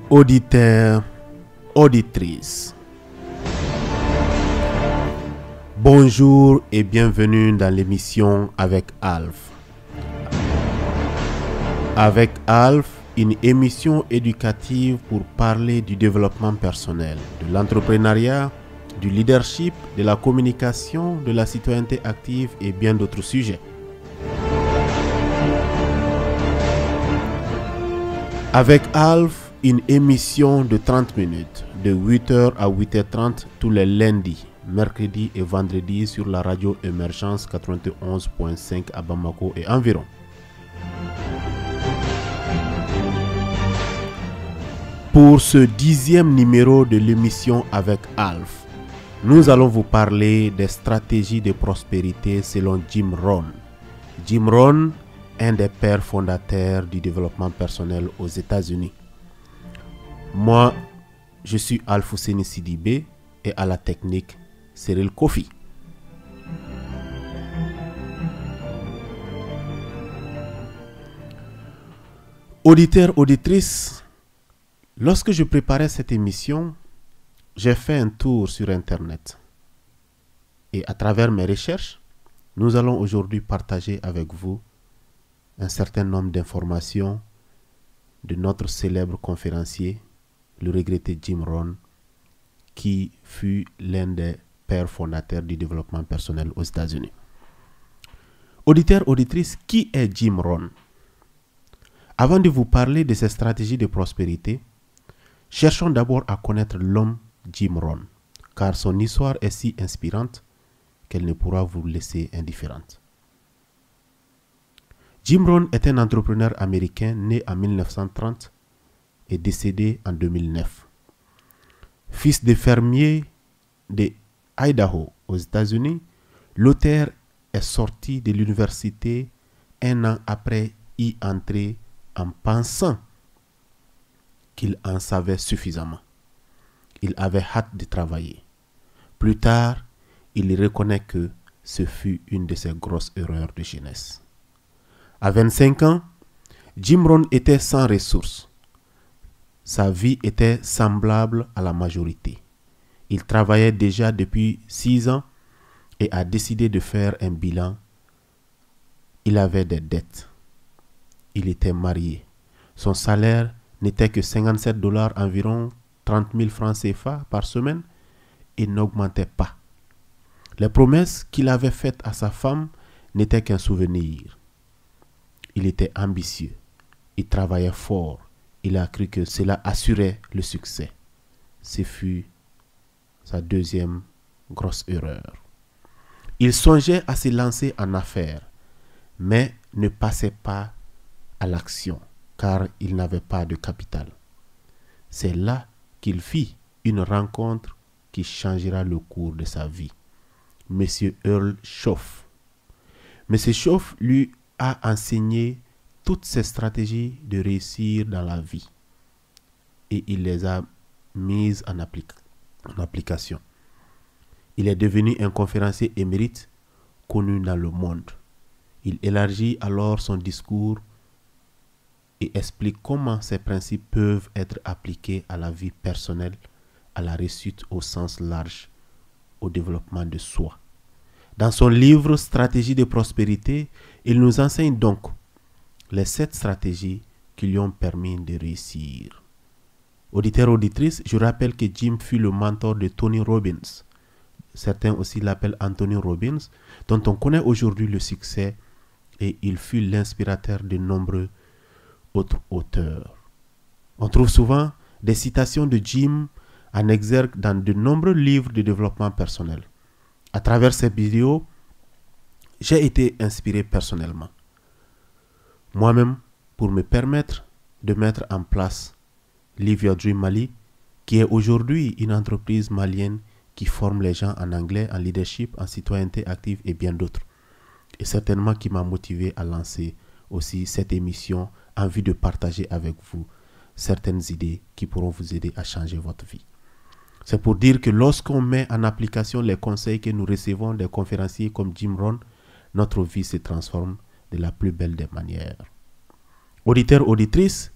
Auditeurs, auditrices, bonjour et bienvenue dans l'émission Avec Alf. Avec Alf, une émission éducative pour parler du développement personnel, de l'entrepreneuriat, du leadership, de la communication, de la citoyenneté active et bien d'autres sujets. Avec Alf, une émission de 30 minutes, de 8h à 8h30 tous les lundis, mercredis et vendredis sur la radio Émergence 91.5 à Bamako et environ. Pour ce 10e numéro de l'émission Avec Alf, nous allons vous parler des stratégies de prospérité selon Jim Rohn. Jim Rohn, un des pères fondateurs du développement personnel aux États-Unis. Moi, je suis Alfousseni Sidibé et à la technique, Cyril Kofi. Auditeurs, auditrices, lorsque je préparais cette émission, j'ai fait un tour sur Internet. Et à travers mes recherches, nous allons aujourd'hui partager avec vous un certain nombre d'informations de notre célèbre conférencier, le regretté Jim Rohn, qui fut l'un des pères fondateurs du développement personnel aux États-Unis. Auditeurs, auditrices, qui est Jim Rohn? Avant de vous parler de ses stratégies de prospérité, cherchons d'abord à connaître l'homme Jim Rohn, car son histoire est si inspirante qu'elle ne pourra vous laisser indifférente. Jim Rohn est un entrepreneur américain né en 1930 et décédé en 2009. Fils de fermier de Idaho aux États-Unis, l'auteur est sorti de l'université un an après y entrer en pensant qu'il en savait suffisamment. Il avait hâte de travailler. Plus tard, il reconnaît que ce fut une de ses grosses erreurs de jeunesse. À 25 ans, Jim Rohn était sans ressources. Sa vie était semblable à la majorité. Il travaillait déjà depuis 6 ans et a décidé de faire un bilan. Il avait des dettes. Il était marié. Son salaire n'était que $57, environ 30 000 francs CFA par semaine, et n'augmentait pas. Les promesses qu'il avait faites à sa femme n'étaient qu'un souvenir. Il était ambitieux. Il travaillait fort. Il a cru que cela assurait le succès. Ce fut sa deuxième grosse erreur. Il songeait à se lancer en affaires, mais ne passait pas à l'action, car il n'avait pas de capital. C'est là qu'il fit une rencontre qui changera le cours de sa vie. Monsieur Earl Schoff. Monsieur Schoff lui a enseigné toutes ses stratégies de réussir dans la vie et il les a mises en application. Il est devenu un conférencier émérite connu dans le monde. Il élargit alors son discours et explique comment ces principes peuvent être appliqués à la vie personnelle, à la réussite au sens large, au développement de soi. Dans son livre Stratégie de prospérité, il nous enseigne donc les 7 stratégies qui lui ont permis de réussir. Auditeurs, auditrices, je rappelle que Jim fut le mentor de Tony Robbins. Certains aussi l'appellent Anthony Robbins, dont on connaît aujourd'hui le succès, et il fut l'inspirateur de nombreux autres auteurs. On trouve souvent des citations de Jim en exergue dans de nombreux livres de développement personnel. À travers ces vidéos, j'ai été inspiré personnellement. Moi-même, pour me permettre de mettre en place Live Your Dream Mali, qui est aujourd'hui une entreprise malienne qui forme les gens en anglais, en leadership, en citoyenneté active et bien d'autres. Et certainement qui m'a motivé à lancer aussi cette émission en vue de partager avec vous certaines idées qui pourront vous aider à changer votre vie. C'est pour dire que lorsqu'on met en application les conseils que nous recevons des conférenciers comme Jim Rohn, notre vie se transforme de la plus belle des manières. Auditeurs, auditrices,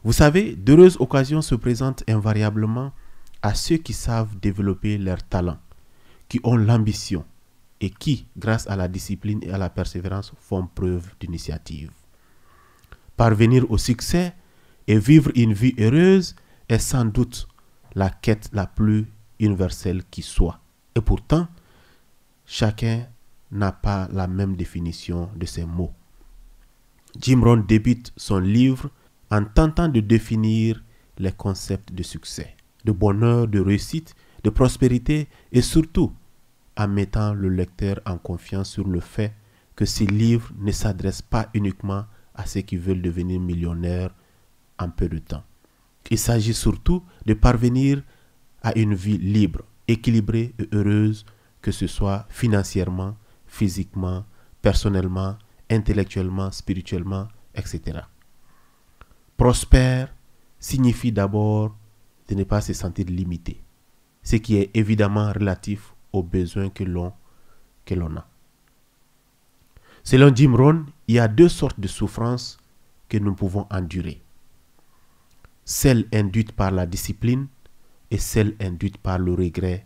Vous savez, d'heureuses occasions se présentent invariablement à ceux qui savent développer leurs talents, qui ont l'ambition et qui, grâce à la discipline et à la persévérance, font preuve d'initiative. Parvenir au succès et vivre une vie heureuse est sans doute la quête la plus universelle qui soit. Et pourtant, chacun n'a pas la même définition de ces mots. Jim Rohn débute son livre en tentant de définir les concepts de succès, de bonheur, de réussite, de prospérité et surtout en mettant le lecteur en confiance sur le fait que ces livres ne s'adressent pas uniquement à ceux qui veulent devenir millionnaires en peu de temps. Il s'agit surtout de parvenir à une vie libre, équilibrée et heureuse, que ce soit financièrement, physiquement, personnellement, intellectuellement, spirituellement, etc. Prospère signifie d'abord de ne pas se sentir limité, ce qui est évidemment relatif aux besoins que l'on a. Selon Jim Rohn, il y a deux sortes de souffrances que nous pouvons endurer. Celle induite par la discipline et celle induite par le regret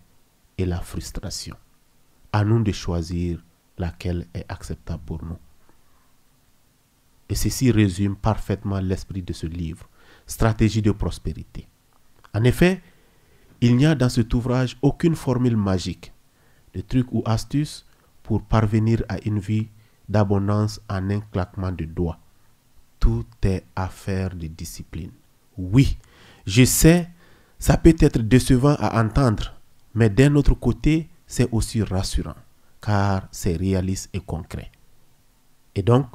et la frustration. À nous de choisir laquelle est acceptable pour nous. Et ceci résume parfaitement l'esprit de ce livre, Stratégie de prospérité. En effet, il n'y a dans cet ouvrage aucune formule magique, de trucs ou astuces pour parvenir à une vie d'abondance en un claquement de doigts. Tout est affaire de discipline. Oui, je sais, ça peut être décevant à entendre, mais d'un autre côté, c'est aussi rassurant, car c'est réaliste et concret. Et donc,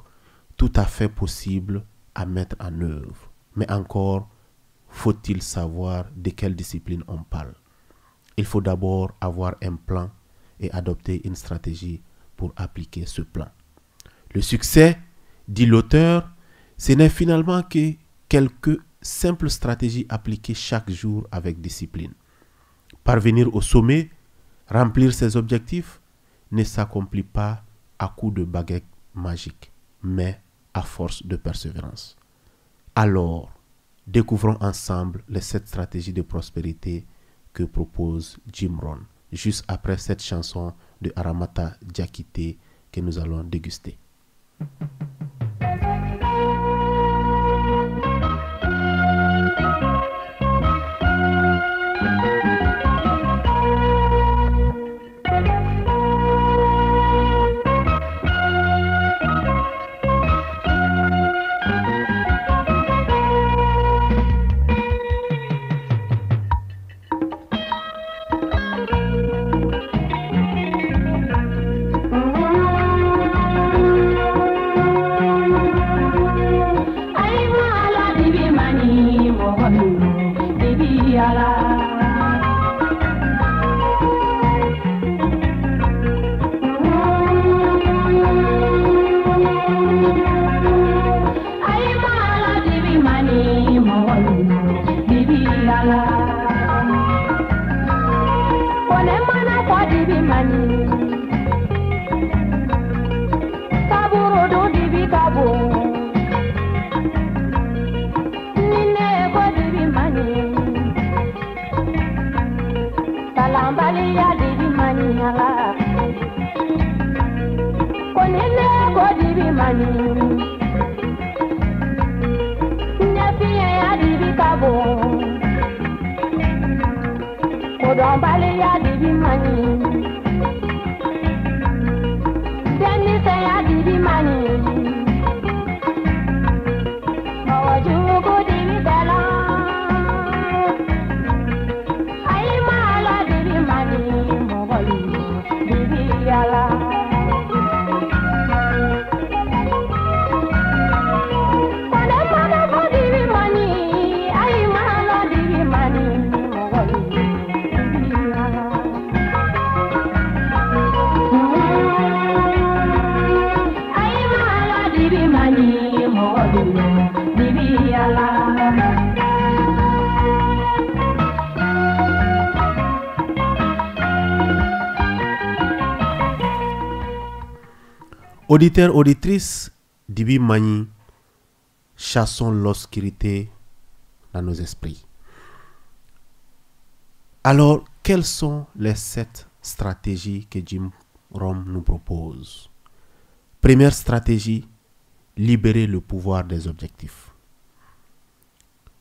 tout à fait possible à mettre en œuvre. Mais encore, faut-il savoir de quelle discipline on parle. Il faut d'abord avoir un plan et adopter une stratégie pour appliquer ce plan. Le succès, dit l'auteur, ce n'est finalement que quelques simples stratégies appliquées chaque jour avec discipline. Parvenir au sommet, remplir ses objectifs, ne s'accomplit pas à coup de baguette magique, mais à force de persévérance. Alors, découvrons ensemble les 7 stratégies de prospérité que propose Jim Rohn, juste après cette chanson de Aramata Diakité que nous allons déguster. Auditeurs, auditrices, Dibi Mani, chassons l'obscurité dans nos esprits. Alors, quelles sont les 7 stratégies que Jim Rohn nous propose? Première stratégie, libérer le pouvoir des objectifs.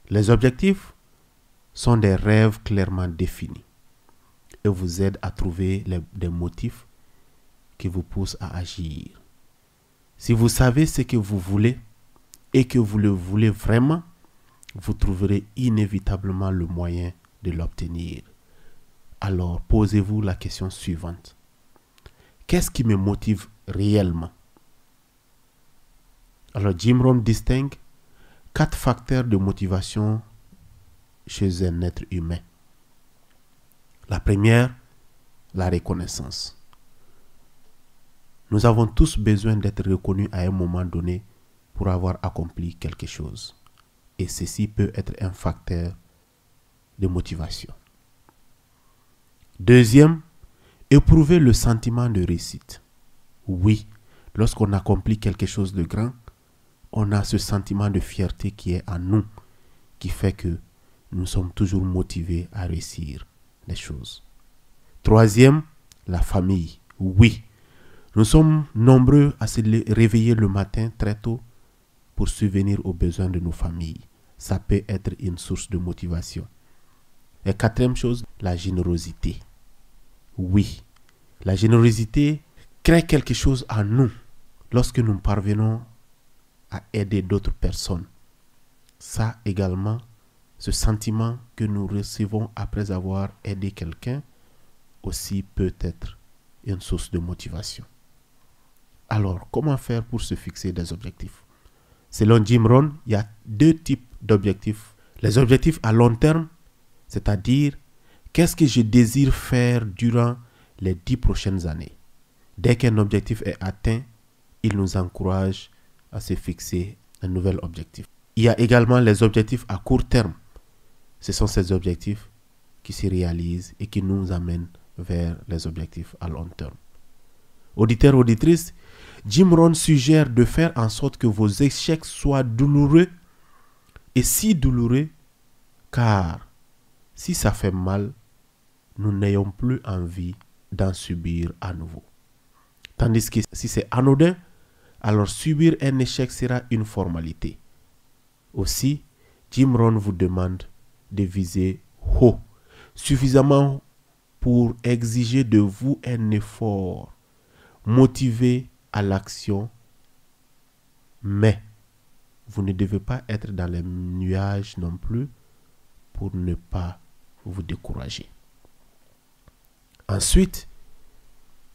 Les objectifs sont des rêves clairement définis et vous aident à trouver des motifs qui vous poussent à agir. Si vous savez ce que vous voulez et que vous le voulez vraiment, vous trouverez inévitablement le moyen de l'obtenir. Alors, posez-vous la question suivante. Qu'est-ce qui me motive réellement? Alors, Jim Rohn distingue 4 facteurs de motivation chez un être humain. La première, la reconnaissance. Nous avons tous besoin d'être reconnus à un moment donné pour avoir accompli quelque chose. Et ceci peut être un facteur de motivation. Deuxième, éprouver le sentiment de réussite. Oui, lorsqu'on accomplit quelque chose de grand, on a ce sentiment de fierté qui est en nous, qui fait que nous sommes toujours motivés à réussir les choses. Troisième, la famille. Oui, nous sommes nombreux à se réveiller le matin très tôt pour subvenir aux besoins de nos familles. Ça peut être une source de motivation. Et quatrième chose, la générosité. Oui, la générosité crée quelque chose en nous lorsque nous parvenons à aider d'autres personnes. Ça également, ce sentiment que nous recevons après avoir aidé quelqu'un aussi peut être une source de motivation. Alors, comment faire pour se fixer des objectifs? Selon Jim Rohn, il y a 2 types d'objectifs. Les objectifs à long terme, c'est-à-dire qu'est-ce que je désire faire durant les 10 prochaines années. Dès qu'un objectif est atteint, il nous encourage à se fixer un nouvel objectif. Il y a également les objectifs à court terme. Ce sont ces objectifs qui se réalisent et qui nous amènent vers les objectifs à long terme. Auditeurs, auditrices, Jim Rohn suggère de faire en sorte que vos échecs soient douloureux et si douloureux, car si ça fait mal, nous n'ayons plus envie d'en subir à nouveau. Tandis que si c'est anodin, alors subir un échec sera une formalité. Aussi, Jim Rohn vous demande de viser haut, suffisamment pour exiger de vous un effort, motivé à l'action, mais vous ne devez pas être dans les nuages non plus pour ne pas vous décourager. Ensuite,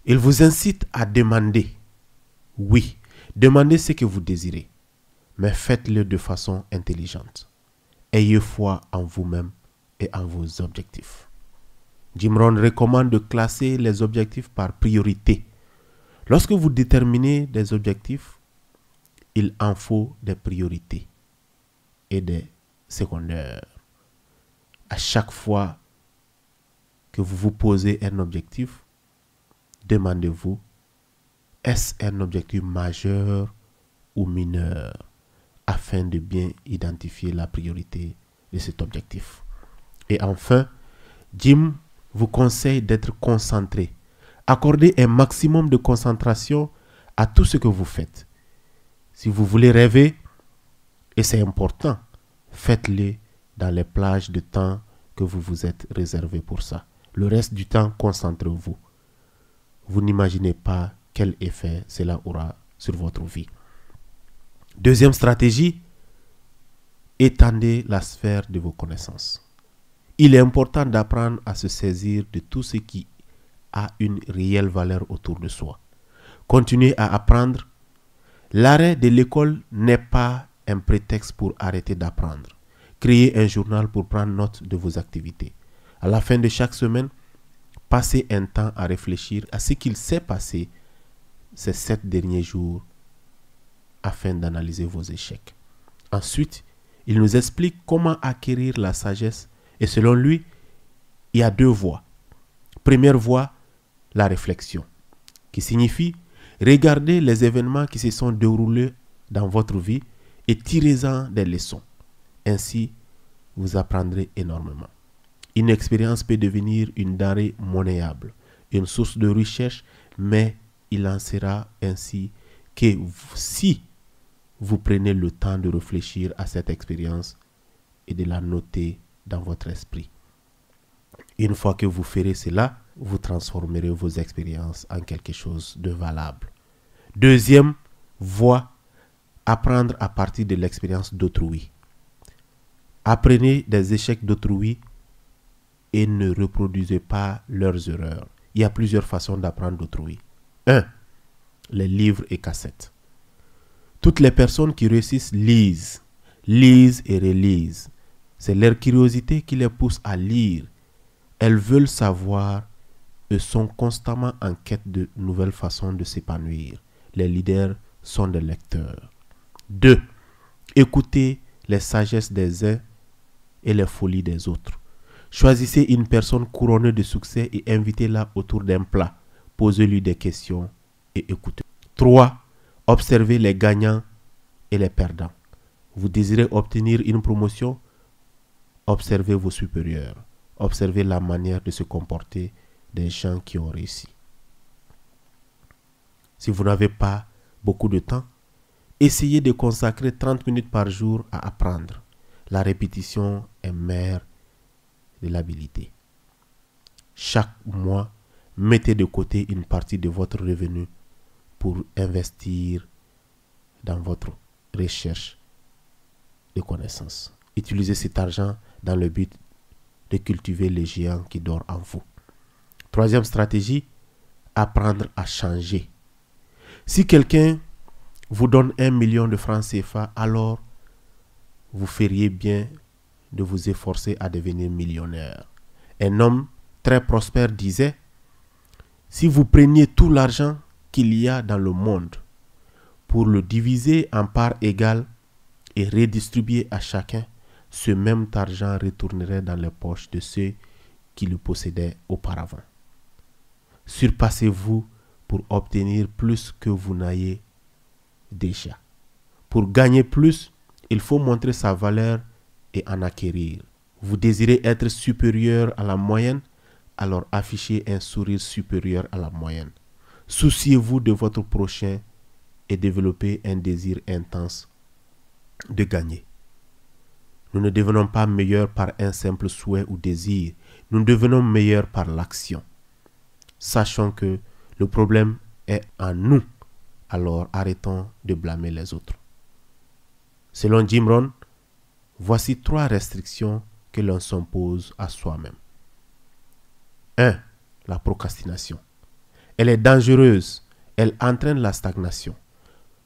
il vous incite à demander. Oui, demandez ce que vous désirez, mais faites-le de façon intelligente. Ayez foi en vous-même et en vos objectifs. Jim Rohn recommande de classer les objectifs par priorité. Lorsque vous déterminez des objectifs, il en faut des priorités et des secondaires. À chaque fois que vous vous posez un objectif, demandez-vous, est-ce un objectif majeur ou mineur, afin de bien identifier la priorité de cet objectif. Et enfin, Jim vous conseille d'être concentré. Accordez un maximum de concentration à tout ce que vous faites. Si vous voulez rêver, et c'est important, faites-le dans les plages de temps que vous vous êtes réservé pour ça. Le reste du temps, concentrez-vous. Vous n'imaginez pas quel effet cela aura sur votre vie. Deuxième stratégie, étendez la sphère de vos connaissances. Il est important d'apprendre à se saisir de tout ce qui a une réelle valeur autour de soi. Continuez à apprendre. L'arrêt de l'école n'est pas un prétexte pour arrêter d'apprendre. Créez un journal pour prendre note de vos activités. À la fin de chaque semaine, passez un temps à réfléchir à ce qu'il s'est passé ces 7 derniers jours afin d'analyser vos échecs. Ensuite, il nous explique comment acquérir la sagesse et selon lui, il y a 2 voies. Première voie, la réflexion, qui signifie regarder les événements qui se sont déroulés dans votre vie et tirez-en des leçons. Ainsi, vous apprendrez énormément. Une expérience peut devenir une denrée monnayable, une source de recherche, mais il en sera ainsi que si vous prenez le temps de réfléchir à cette expérience et de la noter dans votre esprit. Une fois que vous ferez cela, vous transformerez vos expériences en quelque chose de valable. Deuxième voie, apprendre à partir de l'expérience d'autrui. Apprenez des échecs d'autrui et ne reproduisez pas leurs erreurs. Il y a plusieurs façons d'apprendre d'autrui. 1. Les livres et cassettes. Toutes les personnes qui réussissent lisent et relisent. C'est leur curiosité qui les pousse à lire. Elles veulent savoir et sont constamment en quête de nouvelles façons de s'épanouir. Les leaders sont des lecteurs. 2. Écoutez les sagesses des uns et les folies des autres. Choisissez une personne couronnée de succès et invitez-la autour d'un plat. Posez-lui des questions et écoutez. 3. Observez les gagnants et les perdants. Vous désirez obtenir une promotion? Observez vos supérieurs. Observez la manière de se comporter des gens qui ont réussi. Si vous n'avez pas beaucoup de temps, essayez de consacrer 30 minutes par jour à apprendre. La répétition est mère de l'habileté. Chaque mois, mettez de côté une partie de votre revenu pour investir dans votre recherche de connaissances. Utilisez cet argent dans le but de cultiver les géants qui dorment en vous. Troisième stratégie, apprendre à changer. Si quelqu'un vous donne 1 million de francs CFA, alors vous feriez bien de vous efforcer à devenir millionnaire. Un homme très prospère disait, si vous preniez tout l'argent qu'il y a dans le monde pour le diviser en parts égales et redistribuer à chacun, ce même argent retournerait dans les poches de ceux qui le possédaient auparavant. Surpassez-vous pour obtenir plus que vous n'ayez déjà. Pour gagner plus, il faut montrer sa valeur et en acquérir. Vous désirez être supérieur à la moyenne, alors affichez un sourire supérieur à la moyenne. Souciez-vous de votre prochain et développez un désir intense de gagner. Nous ne devenons pas meilleurs par un simple souhait ou désir. Nous devenons meilleurs par l'action. Sachons que le problème est en nous, alors arrêtons de blâmer les autres. Selon Jim Rohn, voici 3 restrictions que l'on s'impose à soi-même. 1. La procrastination. Elle est dangereuse. Elle entraîne la stagnation.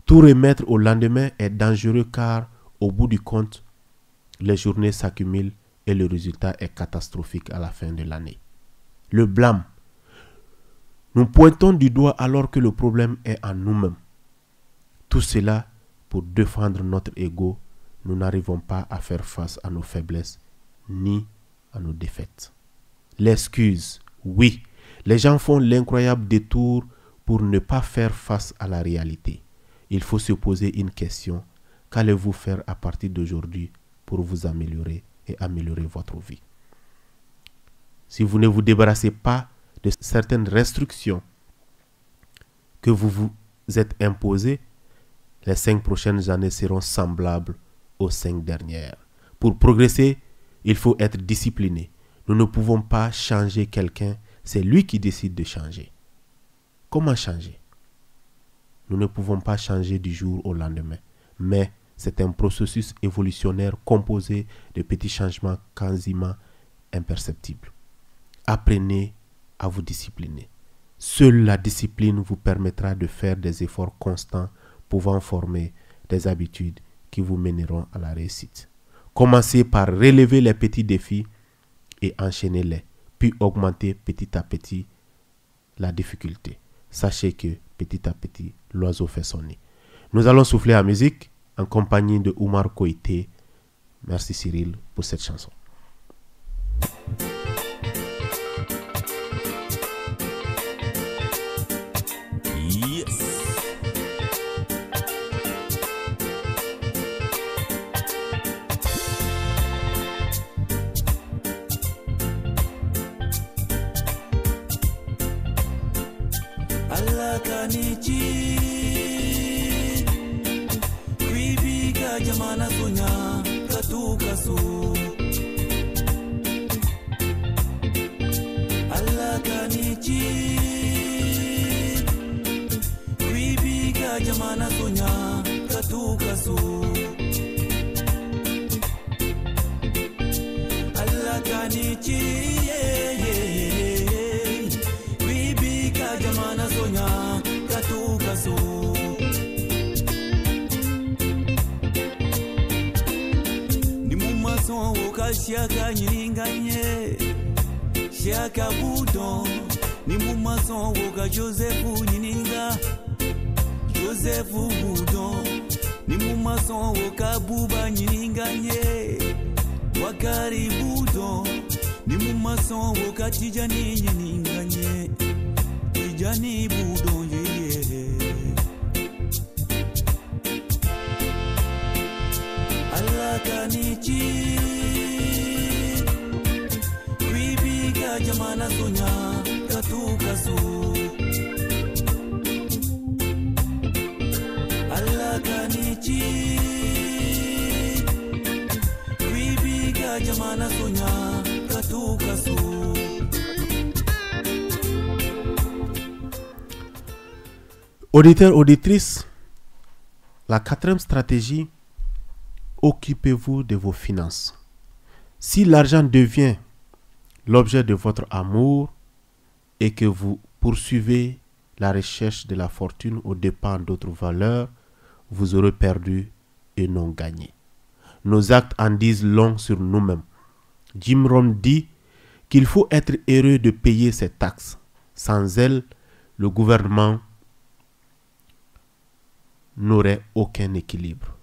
Tout remettre au lendemain est dangereux car, au bout du compte, les journées s'accumulent et le résultat est catastrophique à la fin de l'année. Le blâme. Nous pointons du doigt alors que le problème est en nous-mêmes. Tout cela pour défendre notre ego. Nous n'arrivons pas à faire face à nos faiblesses ni à nos défaites. L'excuse. Oui, les gens font l'incroyable détour pour ne pas faire face à la réalité. Il faut se poser une question. Qu'allez-vous faire à partir d'aujourd'hui pour vous améliorer et améliorer votre vie? Si vous ne vous débarrassez pas de certaines restrictions que vous vous êtes imposées, les 5 prochaines années seront semblables aux 5 dernières. Pour progresser, il faut être discipliné. Nous ne pouvons pas changer quelqu'un, c'est lui qui décide de changer. Comment changer? Nous ne pouvons pas changer du jour au lendemain, mais c'est un processus évolutionnaire composé de petits changements quasiment imperceptibles. Apprenez à vous discipliner. Seule la discipline vous permettra de faire des efforts constants pouvant former des habitudes qui vous mèneront à la réussite. Commencez par relever les petits défis et enchaînez-les, puis augmentez petit à petit la difficulté. Sachez que petit à petit, l'oiseau fait son nid. Nous allons souffler à musique en compagnie de Oumar Koité. Merci Cyril pour cette chanson. Allah kanichi kuibika jamana sonya katuka so Allah kanichi kuibika jamana sonya katuka so Allah kanichi kuibika jamana sonya katuka so ni mumaso ukashaka nyinganye shaka budo ni mumaso uka Joseph nyininga Joseph budo ni mumaso uka buba nyinganye wakari budo ni mumaso uka tijani nyinganye tijani budo ye Allah kanichi kuibika jamana sonya katuka so Allah kanichi kuibika jamana sonya katuka so. Auditeurs, auditrices, la quatrième stratégie, occupez-vous de vos finances. Si l'argent devient l'objet de votre amour et que vous poursuivez la recherche de la fortune aux dépens d'autres valeurs, vous aurez perdu et non gagné. Nos actes en disent long sur nous-mêmes. Jim Rohn dit qu'il faut être heureux de payer ses taxes. Sans elles, le gouvernement n'aurait aucun équilibre.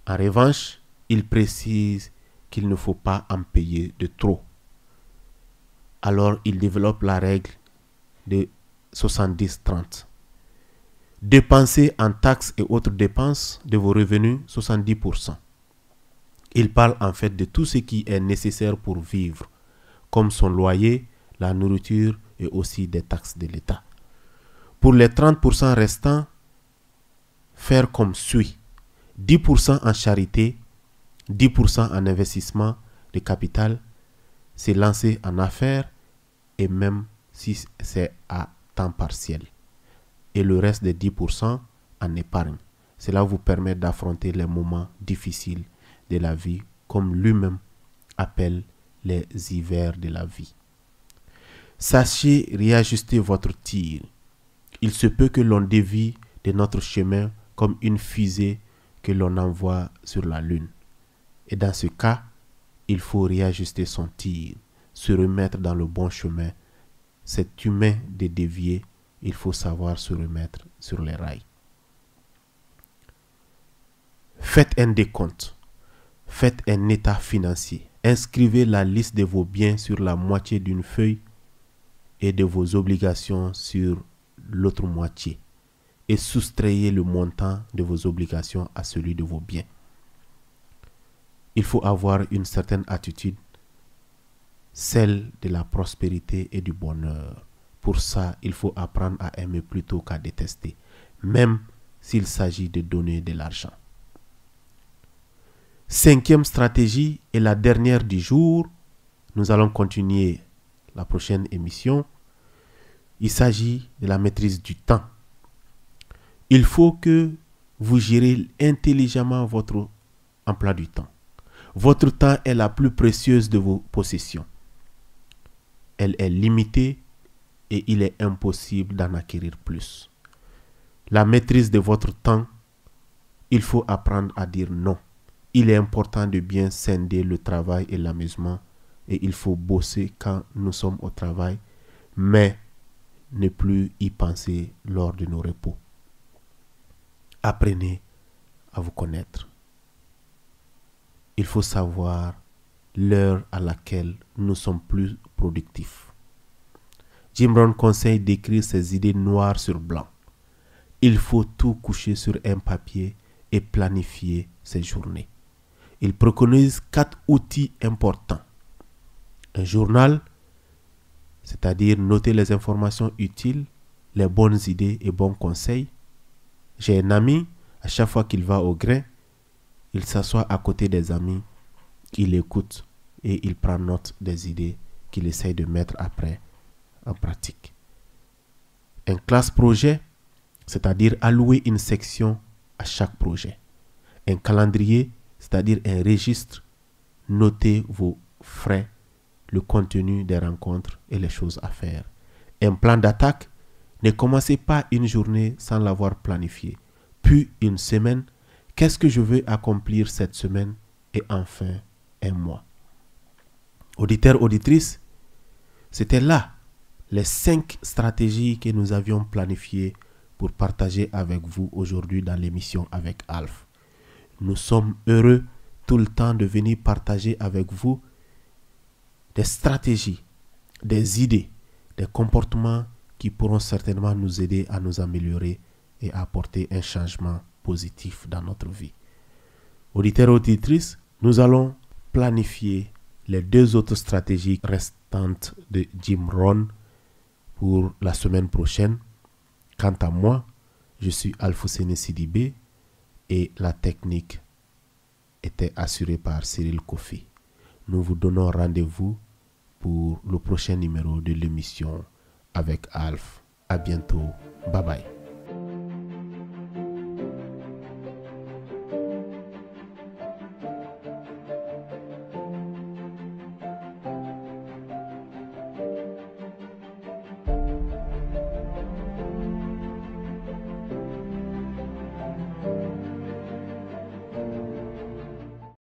En revanche, il précise qu'il ne faut pas en payer de trop. Alors, il développe la règle de 70-30. Dépensez en taxes et autres dépenses de vos revenus 70%. Il parle en fait de tout ce qui est nécessaire pour vivre, comme son loyer, la nourriture et aussi des taxes de l'État. Pour les 30% restants, faire comme suit. 10% en charité, 10% en investissement de capital, se lancer en affaires et même si c'est à temps partiel. Et le reste des 10% en épargne. Cela vous permet d'affronter les moments difficiles de la vie, comme lui-même appelle les hivers de la vie. Sachez réajuster votre tir. Il se peut que l'on dévie de notre chemin comme une fusée que l'on envoie sur la lune. Et dans ce cas, il faut réajuster son tir, se remettre dans le bon chemin. C'est humain de dévier, il faut savoir se remettre sur les rails. Faites un décompte, faites un état financier. Inscrivez la liste de vos biens sur la moitié d'une feuille et de vos obligations sur l'autre moitié. Et soustrayez le montant de vos obligations à celui de vos biens. Il faut avoir une certaine attitude, celle de la prospérité et du bonheur. Pour ça, il faut apprendre à aimer plutôt qu'à détester, même s'il s'agit de donner de l'argent. Cinquième stratégie et la dernière du jour, nous allons continuer la prochaine émission. Il s'agit de la maîtrise du temps. Il faut que vous gérez intelligemment votre emploi du temps. Votre temps est la plus précieuse de vos possessions. Elle est limitée et il est impossible d'en acquérir plus. La maîtrise de votre temps, il faut apprendre à dire non. Il est important de bien scinder le travail et l'amusement et il faut bosser quand nous sommes au travail, mais ne plus y penser lors de nos repos. Apprenez à vous connaître. Il faut savoir l'heure à laquelle nous sommes plus productifs. Jim Rohn conseille d'écrire ses idées noires sur blanc. Il faut tout coucher sur un papier et planifier ses journées. Il préconise 4 outils importants. Un journal, c'est-à-dire noter les informations utiles, les bonnes idées et bons conseils. J'ai un ami, à chaque fois qu'il va au grain, il s'assoit à côté des amis, il écoute et il prend note des idées qu'il essaye de mettre après en pratique. Un classe projet, c'est-à-dire allouer une section à chaque projet. Un calendrier, c'est-à-dire un registre, notez vos frais, le contenu des rencontres et les choses à faire. Un plan d'attaque, ne commencez pas une journée sans l'avoir planifié. Puis une semaine, qu'est-ce que je veux accomplir cette semaine? Et enfin, un mois. Auditeurs, auditrices, c'était là les 5 stratégies que nous avions planifiées pour partager avec vous aujourd'hui dans l'émission avec Alf. Nous sommes heureux tout le temps de venir partager avec vous des stratégies, des idées, des comportements qui pourront certainement nous aider à nous améliorer et à apporter un changement positif dans notre vie. Auditeurs et auditrices, nous allons planifier les 2 autres stratégies restantes de Jim Rohn pour la semaine prochaine. Quant à moi, je suis Alfousseni Sidibé et la technique était assurée par Cyril Kofi. Nous vous donnons rendez-vous pour le prochain numéro de l'émission avec Alf. À bientôt. Bye bye.